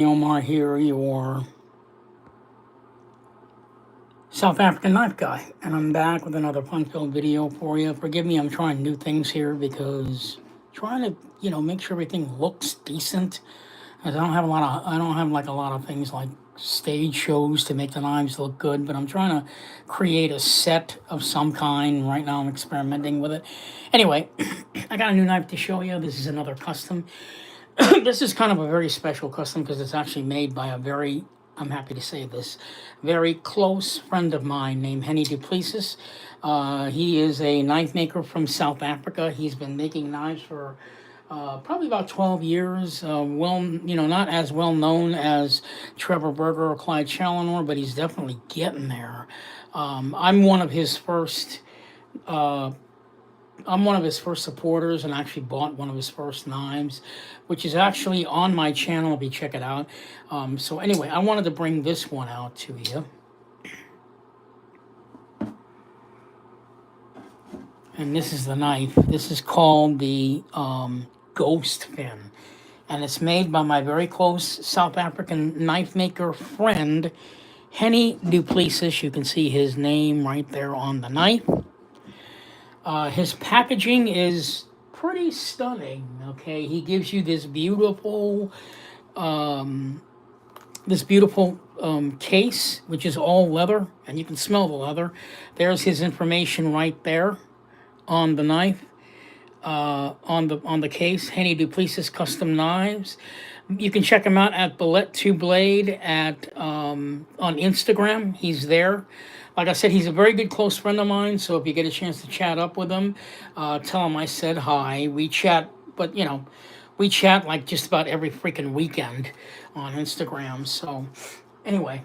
Omar here, your South African knife guy, and I'm back with another fun-filled video for you. Forgive me, I'm trying new things here because trying to, make sure everything looks decent. As I don't have like a lot of things like stage shows to make the knives look good, but I'm trying to create a set of some kind. Right now I'm experimenting with it. Anyway, I got a new knife to show you. This is another custom. This is kind of a very special custom because it's actually made by a very, I'm happy to say this, very close friend of mine named Hennie du Pleisses. He is a knife maker from South Africa. He's been making knives for probably about 12 years. Not as well known as Trevor Berger or Clyde Challenor, but he's definitely getting there. I'm one of his first supporters and actually bought one of his first knives, which is actually on my channel if you check it out. So anyway, I wanted to bring this one out to you. And this is the knife. This is called the Ghost Fin. And it's made by my very close South African knife maker friend, Hennie du Pleisses. You can see his name right there on the knife. His packaging is pretty stunning, okay? He gives you this beautiful case, which is all leather, and you can smell the leather. There's his information right there on the knife, on the case, Hennie du Pleisses Custom Knives. You can check him out at Bullet2Blade on Instagram. He's there. Like I said, he's a very good close friend of mine, so if you get a chance to chat up with him, tell him I said hi. We chat, but, we chat like just about every freaking weekend on Instagram. So, anyway,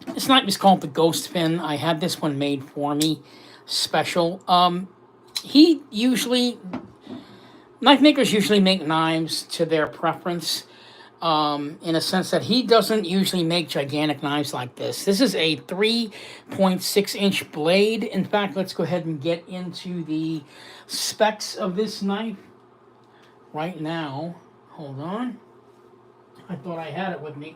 this knife is called the Ghost Fin. I had this one made for me, special. Knife makers usually make knives to their preference. In a sense that he doesn't usually make gigantic knives like this. This is a 3.6-inch blade. In fact, let's go ahead and get into the specs of this knife right now. Hold on. I thought I had it with me.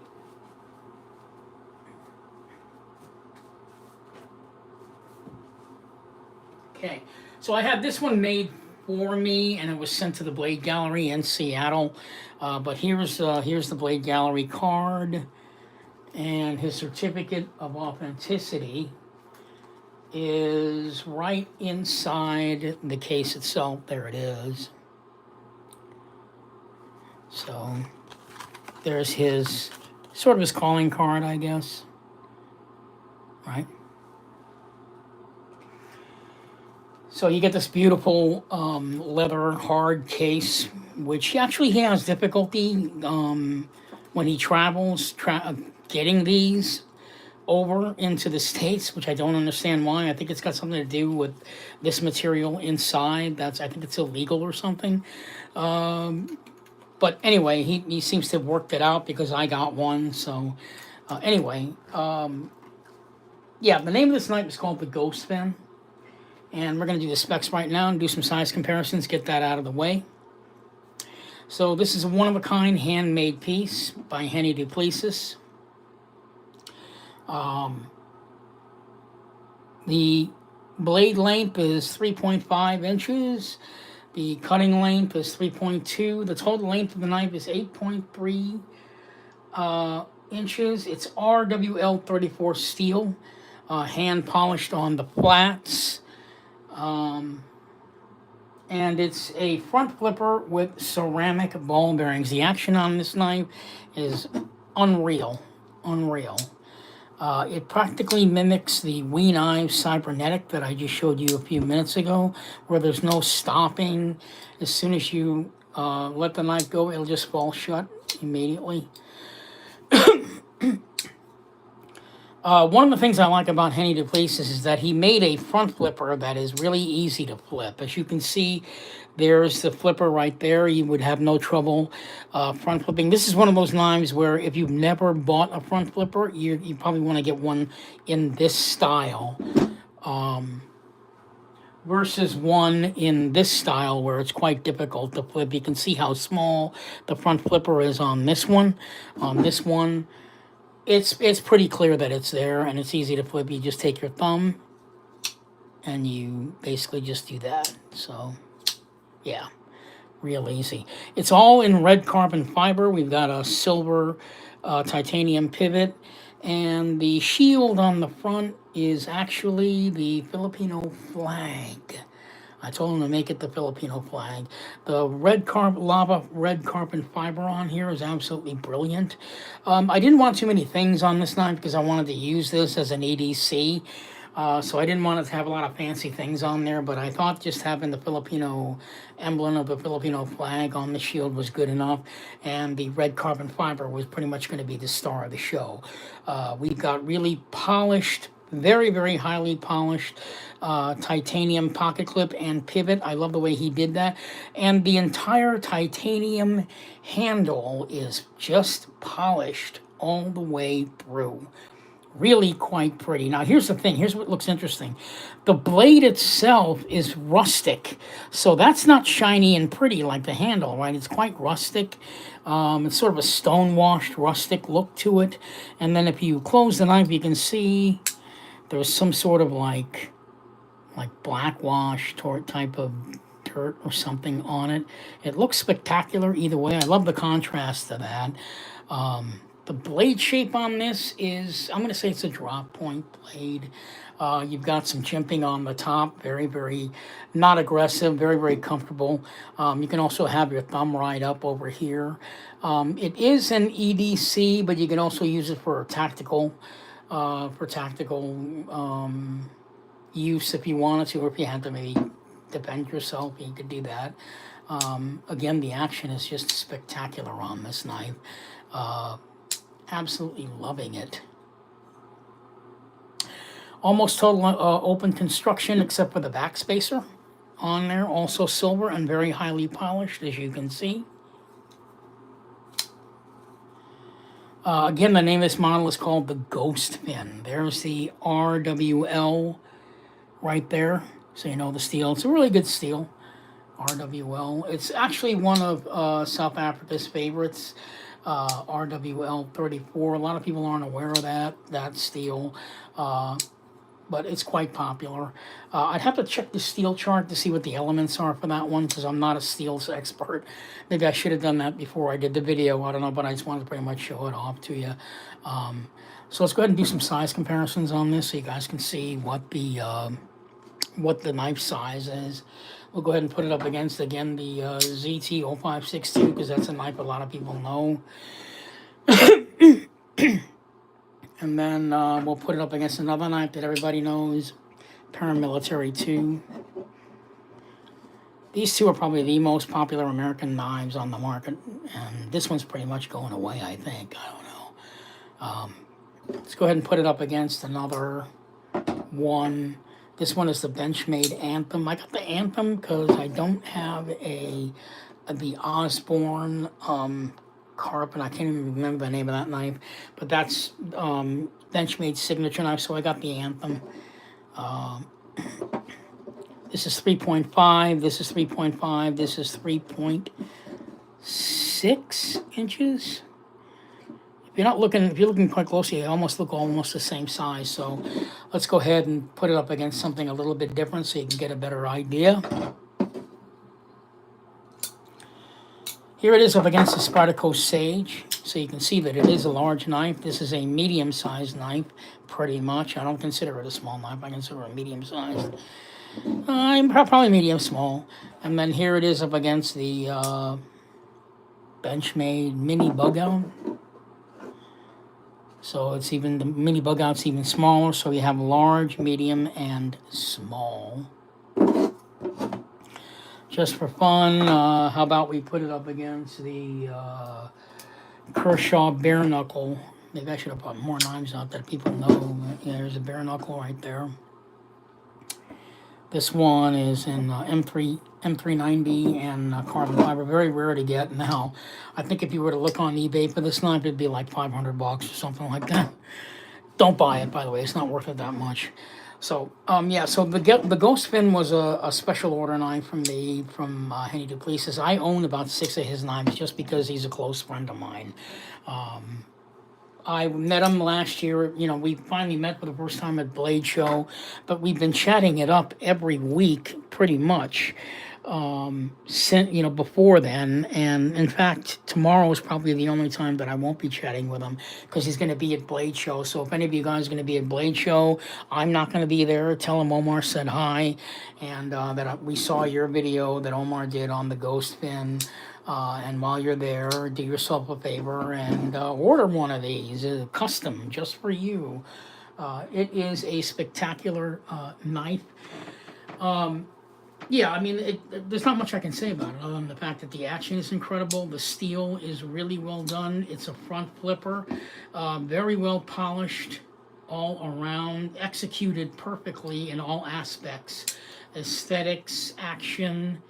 Okay, so I had this one made for me, and it was sent to the Blade Gallery in Seattle. But here's the Blade Gallery card, and his certificate of authenticity is right inside the case itself. There it is. So there's his sort of his calling card, I guess. Right. So you get this beautiful leather hard case, which actually he has difficulty when he travels getting these over into the States, which I don't understand why. I think it's got something to do with this material inside. I think it's illegal or something. But anyway, he seems to have worked it out because I got one. So anyway, yeah, the name of this knife is called the Ghost Fin. And we're going to do the specs right now and do some size comparisons, get that out of the way. So this is a one-of-a-kind handmade piece by Hennie du Pleisses. The blade length is 3.5 inches. The cutting length is 3.2. The total length of the knife is 8.3 inches. It's RWL34 steel, hand polished on the flats. And it's a front flipper with ceramic ball bearings. The action on this knife is unreal. It practically mimics the WE Knives Cybernetic that I just showed you a few minutes ago, where there's no stopping. As soon as you let the knife go, it'll just fall shut immediately. One of the things I like about Hennie du Pleisses is that he made a front flipper that is really easy to flip. As you can see, there's the flipper right there. You would have no trouble front flipping. This is one of those knives where if you've never bought a front flipper, you probably want to get one in this style. versus one in this style where it's quite difficult to flip. You can see how small the front flipper is on this one. On this one, it's pretty clear that it's there and it's easy to flip. You just take your thumb and you basically just do that. So, yeah, real easy. It's all in red carbon fiber. We've got a silver titanium pivot, and the shield on the front is actually the Filipino flag. I told him to make it the Filipino flag. The lava red carbon fiber on here is absolutely brilliant. I didn't want too many things on this knife because I wanted to use this as an EDC. So I didn't want it to have a lot of fancy things on there, but I thought just having the Filipino emblem of the Filipino flag on the shield was good enough, and the red carbon fiber was pretty much going to be the star of the show. We've got really polished, very, very highly polished titanium pocket clip and pivot. I love the way he did that. And the entire titanium handle is just polished all the way through. Really quite pretty. Now here's the thing, here's what looks interesting. The blade itself is rustic, so that's not shiny and pretty like the handle, right? It's quite rustic. It's sort of a stone-washed rustic look to it. And then if you close the knife, you can see there's some sort of like black wash type of dirt or something on it. It looks spectacular either way. I love the contrast to that. The blade shape on this is, I'm going to say it's a drop point blade. You've got some chimping on the top, very, very not aggressive, very, very comfortable. You can also have your thumb right up over here. It is an EDC, but you can also use it for tactical use if you wanted to, or if you had to maybe defend yourself, you could do that. Again, the action is just spectacular on this knife. Absolutely loving it. Almost total open construction except for the back spacer on there. Also silver and very highly polished, as you can see. Again, the name of this model is called the Ghost Fin. There's the RWL right there, so you know the steel. It's a really good steel, RWL. It's actually one of South Africa's favorites. RWL 34. A lot of people aren't aware of that steel, but it's quite popular. I'd have to check the steel chart to see what the elements are for that one, because I'm not a steels expert. Maybe I should have done that before I did the video. I don't know, but I just wanted to pretty much show it off to you. So let's go ahead and do some size comparisons on this so you guys can see what the knife size is. We'll go ahead and put it up against, again, the ZT-0562, because that's a knife a lot of people know. And then we'll put it up against another knife that everybody knows, Paramilitary 2. These two are probably the most popular American knives on the market, and this one's pretty much going away, I think. I don't know. Let's go ahead and put it up against another one. This one is the Benchmade Anthem. I got the Anthem because I don't have the Osborne Carpet. I can't even remember the name of that knife, but that's Benchmade signature knife, so I got the Anthem. This is 3.5, this is 3.5, this is 3.6 inches. If you're looking quite closely, they almost look almost the same size. So let's go ahead and put it up against something a little bit different so you can get a better idea. Here it is up against the Spyderco Sage. So you can see that it is a large knife. This is a medium-sized knife, pretty much. I don't consider it a small knife. I consider it medium-sized. Probably medium-small. And then here it is up against the Benchmade Mini Bug-Out. So it's even, the mini bug out's even smaller, so you have large, medium, and small. Just for fun, how about we put it up against the Kershaw Bare Knuckle. Maybe I should have put more knives out that people know. Yeah, there's a Bare Knuckle right there. This one is in M390 and carbon fiber, very rare to get now. I think if you were to look on eBay for this knife, it'd be like $500 or something like that. Don't buy it, by the way. It's not worth it that much. So, yeah, so the Ghost Fin was a special order knife from me, from Hennie Pleisses. I own about 6 of his knives just because he's a close friend of mine. I met him last year. You know, we finally met for the first time at Blade Show, but we've been chatting it up every week pretty much since, you know, before then. And in fact, tomorrow is probably the only time that I won't be chatting with him because he's going to be at Blade Show. So if any of you guys are going to be at Blade Show, I'm not going to be there. Tell him Omar said hi, and that we saw your video that Omar did on the Ghost Fin. And while you're there, do yourself a favor and order one of these, custom, just for you. It is a spectacular knife. Yeah, I mean, there's not much I can say about it other than the fact that the action is incredible. The steel is really well done. It's a front flipper, very well polished all around, executed perfectly in all aspects. Aesthetics, action,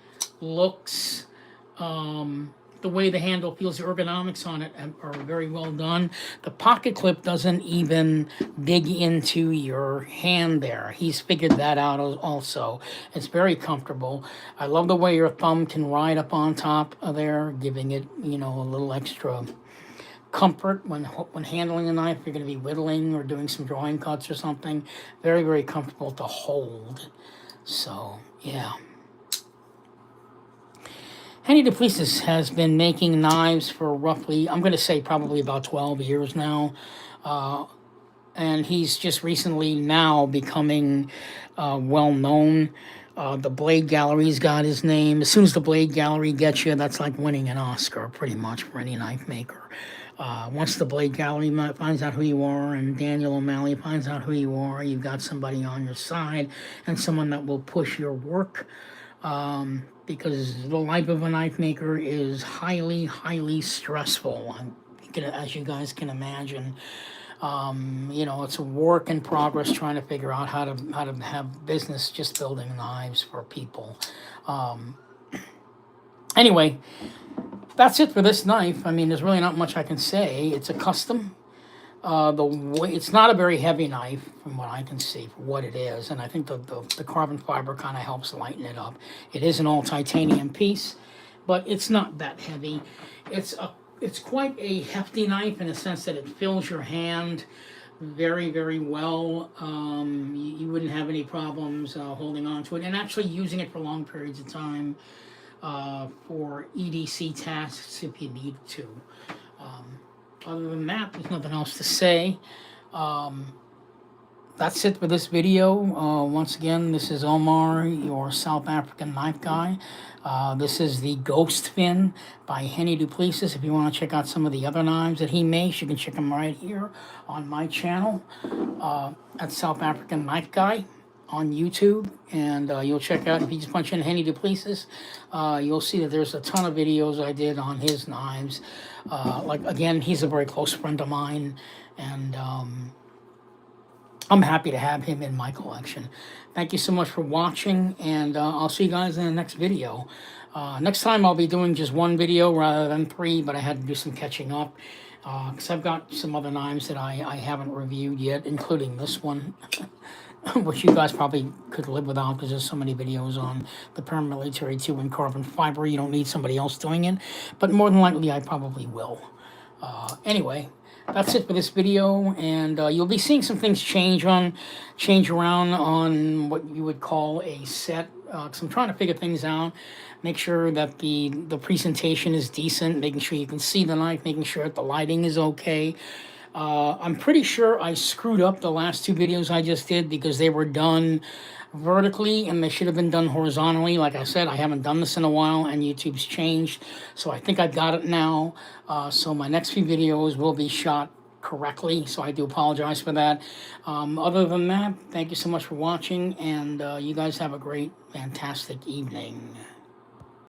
looks, the way the handle feels, the ergonomics on it are very well done. The pocket clip doesn't even dig into your hand there. He's figured that out also. It's very comfortable. I love the way your thumb can ride up on top of there, giving it, you know, a little extra comfort when handling a knife. You're going to be whittling or doing some drawing cuts or something. Very, very comfortable to hold. So, yeah. Hennie Pleisses has been making knives for roughly, I'm going to say probably about 12 years now. And he's just recently now becoming well known. The Blade Gallery's got his name. As soon as the Blade Gallery gets you, that's like winning an Oscar pretty much for any knife maker. Once the Blade Gallery finds out who you are and Daniel O'Malley finds out who you are, you've got somebody on your side and someone that will push your work. Because the life of a knife maker is highly, highly stressful, as you guys can imagine. You know, it's a work in progress trying to figure out how to have business just building knives for people. Anyway, that's it for this knife. I mean, there's really not much I can say. It's a custom. It's not a very heavy knife from what I can see for what it is, and I think the carbon fiber kind of helps lighten it up. It is an all titanium piece, but it's not that heavy. It's quite a hefty knife in the sense that it fills your hand very, very well. You wouldn't have any problems holding on to it and actually using it for long periods of time for EDC tasks if you need to. Other than that, there's nothing else to say. That's it for this video. Once again, this is Omar, your South African knife guy. This is the Ghost Fin by Hennie Pleisses. If you want to check out some of the other knives that he makes, you can check them right here on my channel at South African Knife Guy on YouTube. And you'll check out, if you just punch in Hennie Pleisses, you'll see that there's a ton of videos I did on his knives. Like, again, he's a very close friend of mine, and I'm happy to have him in my collection. Thank you so much for watching, and I'll see you guys in the next video. Next time I'll be doing just one video rather than 3, but I had to do some catching up because I've got some other knives that I haven't reviewed yet, including this one, which you guys probably could live without because there's so many videos on the paramilitary 2 in carbon fiber. You don't need somebody else doing it, but more than likely I probably will. Anyway, that's it for this video, and you'll be seeing some things change around on what you would call a set. Because I'm trying to figure things out, make sure that the presentation is decent, making sure you can see the knife, making sure that the lighting is okay. I'm pretty sure I screwed up the last 2 videos I just did because they were done vertically and they should have been done horizontally. Like I said, I haven't done this in a while and YouTube's changed, so I think I've got it now. So my next few videos will be shot correctly, so I do apologize for that. Other than that, thank you so much for watching, and you guys have a great, fantastic evening.